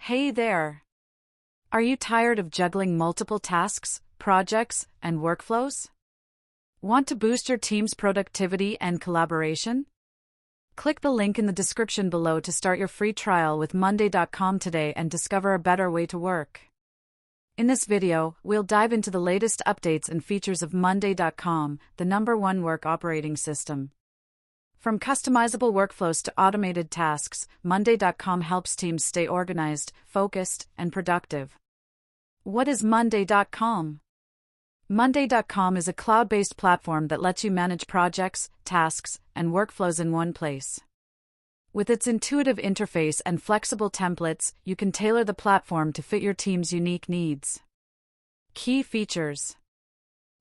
Hey there! Are you tired of juggling multiple tasks, projects, and workflows? Want to boost your team's productivity and collaboration? Click the link in the description below to start your free trial with Monday.com today and discover a better way to work. In this video, we'll dive into the latest updates and features of Monday.com, the #1 work operating system. From customizable workflows to automated tasks, Monday.com helps teams stay organized, focused, and productive. What is Monday.com? Monday.com is a cloud-based platform that lets you manage projects, tasks, and workflows in one place. With its intuitive interface and flexible templates, you can tailor the platform to fit your team's unique needs. Key features: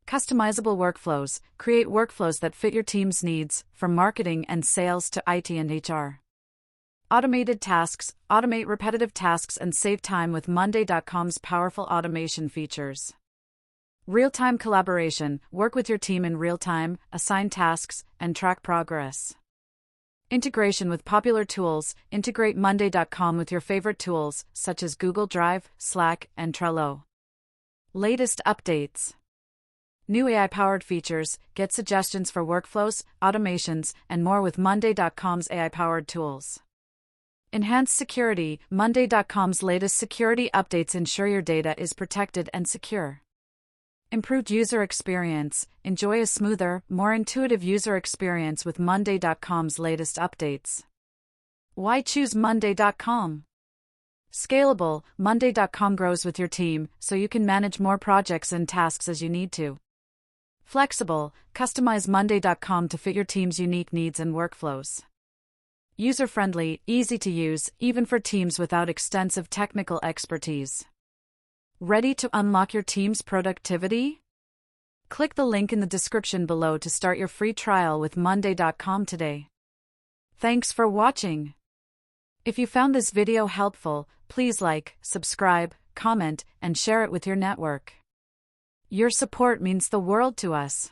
customizable workflows. Create workflows that fit your team's needs, from marketing and sales to IT and HR. Automated tasks. Automate repetitive tasks and save time with Monday.com's powerful automation features. Real-time collaboration. Work with your team in real time, assign tasks, and track progress. Integration with popular tools. Integrate Monday.com with your favorite tools, such as Google Drive, Slack, and Trello. Latest updates. New AI-powered features. Get suggestions for workflows, automations, and more with Monday.com's AI-powered tools. Enhanced security. Monday.com's latest security updates ensure your data is protected and secure. Improved user experience. Enjoy a smoother, more intuitive user experience with Monday.com's latest updates. Why choose Monday.com? Scalable. Monday.com grows with your team, so you can manage more projects and tasks as you need to. Flexible. Customize Monday.com to fit your team's unique needs and workflows. User-friendly, easy to use, even for teams without extensive technical expertise. Ready to unlock your team's productivity? Click the link in the description below to start your free trial with Monday.com today. Thanks for watching. If you found this video helpful, please like, subscribe, comment, and share it with your network. Your support means the world to us.